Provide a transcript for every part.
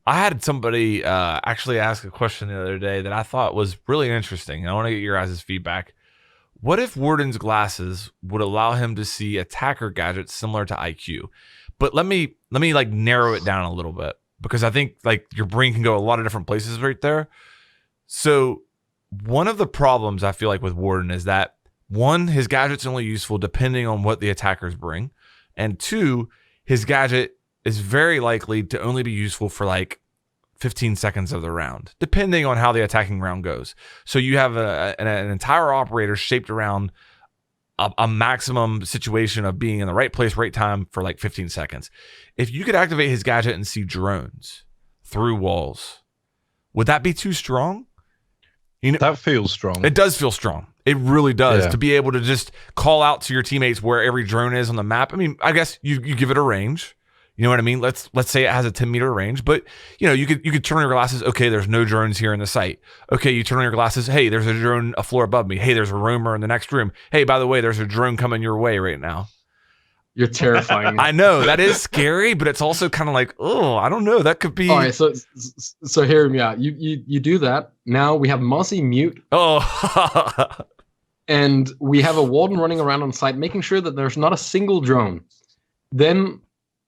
I had somebody actually ask a question the other day that I thought was really interesting. I want to get your guys' feedback. What if Warden's glasses would allow him to see attacker gadgets similar to IQ? But let me like narrow it down a little bit, because I think like your brain can go a lot of different places right there. So one of the problems I feel like with Warden is that, one, his gadget's only useful depending on what the attackers bring. And two, his gadget is very likely to only be useful for like 15 seconds of the round, depending on how the attacking round goes. So you have an entire operator shaped around a maximum situation of being in the right place, right time for like 15 seconds. If you could activate his gadget and see drones through walls, would that be too strong? You know, that feels strong. It does feel strong. It really does, Yeah. to be able to just call out to your teammates where every drone is on the map. I mean, I guess you give it a range. You know what I mean? Let's say it has a 10-meter range, but you know, you could turn on your glasses. Okay, there's no drones here in the site. Okay, you turn on your glasses. Hey, there's a drone a floor above me. Hey, there's a roamer in the next room. Hey, by the way, there's a drone coming your way right now. You're terrifying. I know that is scary, but it's also kind of like, oh, I don't know. That could be. All right, so hear me out. You do that. Now we have Mossy mute, Oh, and we have a Warden running around on site, making sure that there's not a single drone. Then,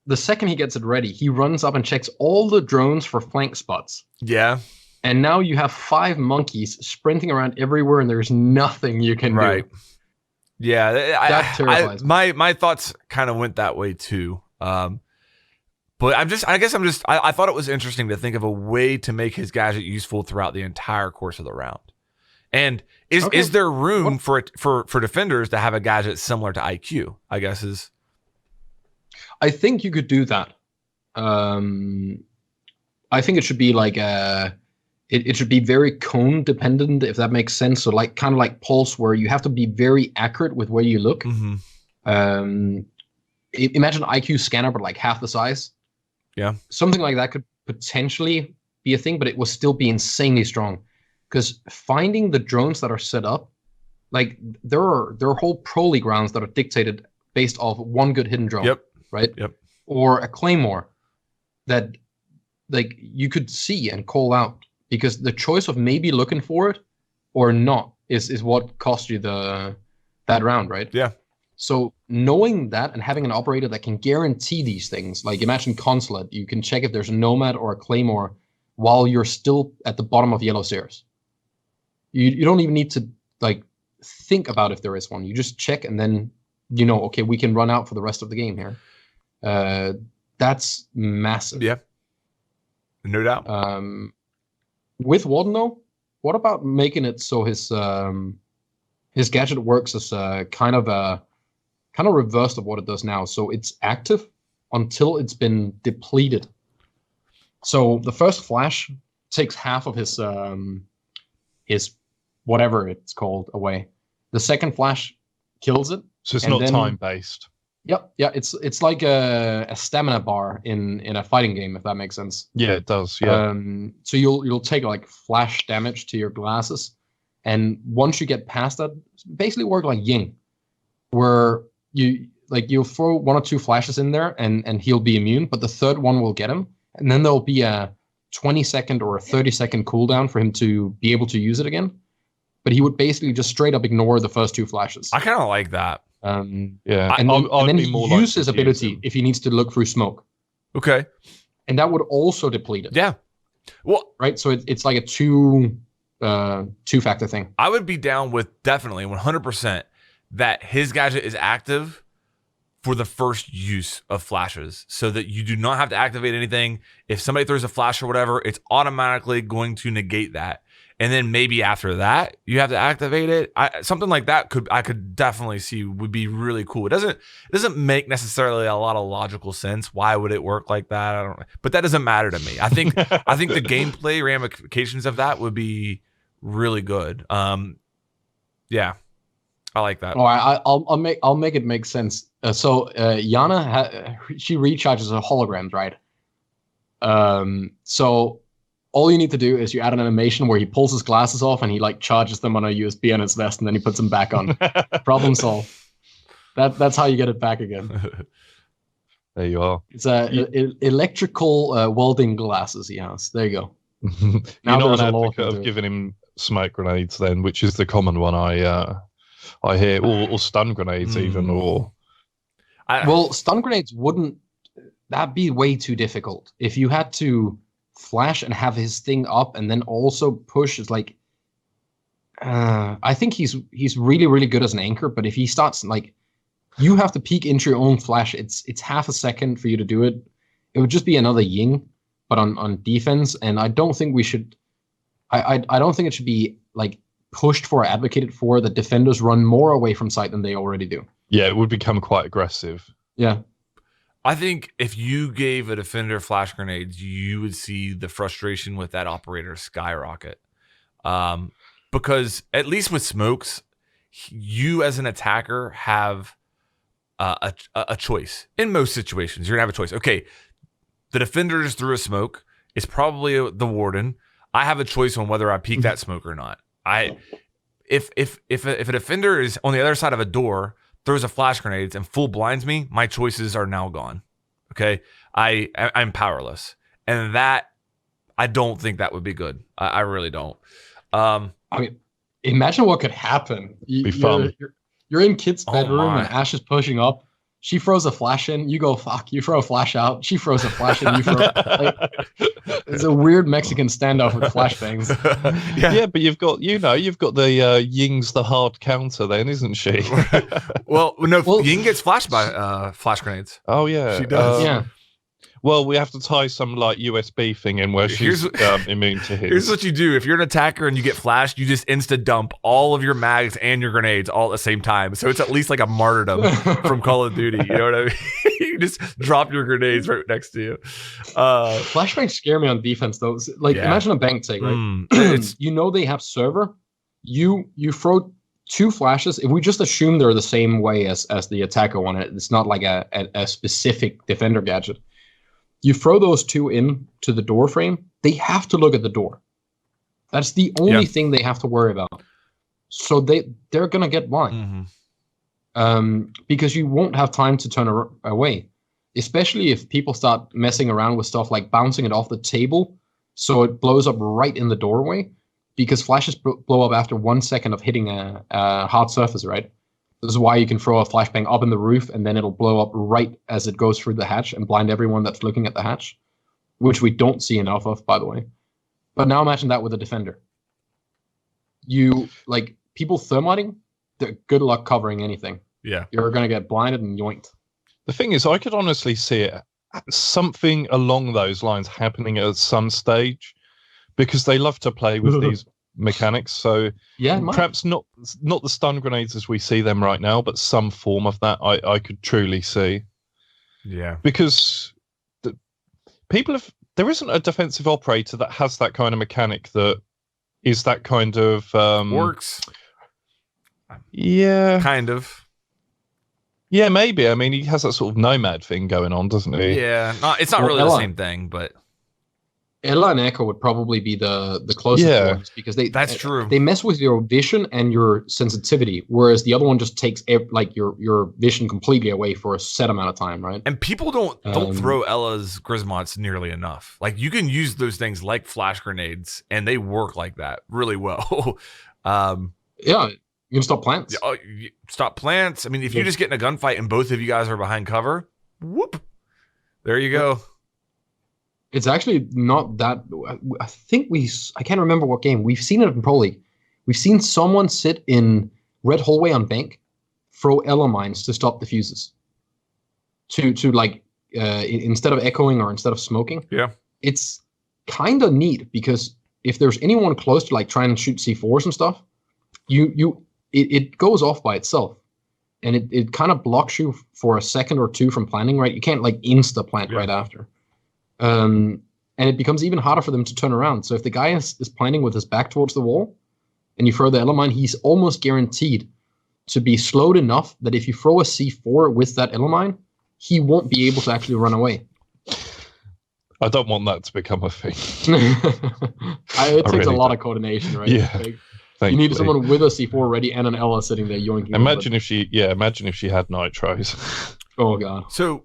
the second he gets it ready, he runs up and checks all the drones for flank spots. yeah, And now you have 5 monkeys sprinting around everywhere, and there's nothing you can right. do. Yeah, That terrifies me. my thoughts kind of went that way too. But I thought it was interesting to think of a way to make his gadget useful throughout the entire course of the round. And is there room for defenders to have a gadget similar to IQ? I guess is. I think you could do that. I think it should be like it should be very cone dependent, if that makes sense. So like kind of like Pulse, where you have to be very accurate with where you look. Mm-hmm. Imagine IQ scanner, but like half the size. Yeah, something like that could potentially be a thing, but it will still be insanely strong. Because finding the drones that are set up, like there are whole pro league rounds that are dictated based off one good hidden drone. Yep. Right. Yep. Or a claymore that like you could see and call out, because the choice of maybe looking for it or not is what cost you that round, right? Yeah. So knowing that and having an operator that can guarantee these things, like imagine Consulate, you can check if there's a Nomad or a Claymore while you're still at the bottom of yellow stairs. You don't even need to like think about if there is one. You just check, and then you know, okay, we can run out for the rest of the game here. That's massive. Yeah. No doubt. With Warden though, what about making it so his gadget works as kind of reverse of what it does now? So it's active until it's been depleted. So the first flash takes half of his whatever it's called away. The second flash kills it. So it's not time based. Yep. Yeah. It's like a stamina bar in a fighting game, if that makes sense. Yeah, it does. Yeah. So you'll take like flash damage to your glasses, and once you get past that, basically work like Ying, where you'll throw 1 or 2 flashes in there and he'll be immune, but the third one will get him, and then there'll be a 20-second or a 30-second cooldown for him to be able to use it again. But he would basically just straight up ignore the first 2 flashes. I kind of like that. Yeah, and then he uses his ability if he needs to look through smoke. Okay. And that would also deplete it. Yeah. Well, right. So it's like a two-factor thing. I would be down with definitely 100% that his gadget is active for the first use of flashes, so that you do not have to activate anything. If somebody throws a flash or whatever, it's automatically going to negate that. And then maybe after that, you have to activate it. Something like that I could definitely see would be really cool. It doesn't make necessarily a lot of logical sense. Why would it work like that? I don't know. But that doesn't matter to me. I think the gameplay ramifications of that would be really good. Yeah, I like that. Oh, I'll make it make sense. So Yana she recharges her holograms, right? So all you need to do is you add an animation where he pulls his glasses off and he like charges them on a USB on his vest, and then he puts them back on. Problem solved. That's how you get it back again. There you are. It's electrical welding glasses he has. There you go. You're Now not there's an a law advocate to of it. giving him smoke grenades, then, which is the common one I hear, or stun grenades even, or Well, stun grenades wouldn't. That'd be way too difficult. If you had to flash and have his thing up and then also push, it's like. I think he's really really good as an anchor, but if he starts like, you have to peek into your own flash. It's half a second for you to do it. It would just be another Ying, but on defense. And I don't think we should. I don't think it should be like pushed for or advocated for that defenders run more away from sight than they already do. yeah, it would become quite aggressive. Yeah. I think if you gave a defender flash grenades, you would see the frustration with that operator skyrocket. Because at least with smokes, you as an attacker have a choice. In most situations, you're going to have a choice. Okay, the defender just threw a smoke. It's probably the warden. I have a choice on whether I peek that smoke or not. If a defender is on the other side of a door, throws a flash grenades and full blinds me, my choices are now gone. Okay, I'm powerless, and that I don't think that would be good. I really don't. I mean, imagine what could happen. Be fun. You're in Kit's Oh bedroom my. and Ash is pushing up. She throws a flash in. You go fuck. You throw a flash out. She throws a flash in. You throw. It's a weird Mexican standoff with flashbangs. Yeah, but you've got the Ying's the hard counter then, isn't she? Well, Ying gets flashed by flash grenades. Oh yeah, She does. Yeah. Well, we have to tie some like USB thing in where she's immune to his. Here's what you do: if you're an attacker and you get flashed, you just insta dump all of your mags and your grenades all at the same time. So it's at least like a martyrdom from Call of Duty. You know what I mean? You just drop your grenades right next to you. Flashbangs scare me on defense though. Like Yeah. imagine a bank take, right? It's You know they have server. You throw two flashes. If we just assume they're the same way as the attacker one, it's not like a specific defender gadget. You throw those two in to the door frame, they have to look at the door. That's the only thing they have to worry about. So they're gonna get blind. Because you won't have time to turn away. Especially if people start messing around with stuff like bouncing it off the table so it blows up right in the doorway. Because flashes blow up after 1 second of hitting a hard surface, right? This is why you can throw a flashbang up in the roof and then it'll blow up right as it goes through the hatch and blind everyone that's looking at the hatch, which we don't see enough of, by the way. But now imagine that with a defender. You, like, people thermiting, good luck covering anything. Yeah. You're going to get blinded and yoinked. The thing is, I could honestly see it, something along those lines happening at some stage, because they love to play with these mechanics. So yeah, perhaps not the stun grenades as we see them right now, but some form of that I could truly see. Yeah. Because there isn't a defensive operator that has that kind of mechanic that is that kind of Works. Yeah. Kind of. Yeah, maybe. I mean, he has that sort of nomad thing going on, doesn't he? Yeah. It's not Well, really the Ella. same thing, but Ella and Echo would probably be the closest ones because That's true. They mess with your vision and your sensitivity, whereas the other one just takes like your vision completely away for a set amount of time, right? And people don't throw Ella's Grismots nearly enough. Like you can use those things like flash grenades, and they work like that really well. Yeah, you can stop plants. Stop plants. I mean, if you just get in a gunfight and both of you guys are behind cover, whoop, there you go. It's actually not that. I think I can't remember what game. We've seen it in Pro League. We've seen someone sit in red hallway on bank, throw Ella mines to stop the fuses. To like instead of echoing or instead of smoking. Yeah, it's kind of neat because if there's anyone close to like trying to shoot C4s and stuff, it goes off by itself, and it kind of blocks you for a second or two from planting. Right, you can't like insta plant right after. And it becomes even harder for them to turn around. So if the guy is planting with his back towards the wall and you throw the Ella mine, he's almost guaranteed to be slowed enough that if you throw a C4 with that Ella mine, he won't be able to actually run away. I don't want that to become a thing. It takes really a lot don't. of coordination, right? Yeah. Like, you need someone with a C4 ready and an Ella sitting there yoinking. Imagine if she had nitros. Oh god. So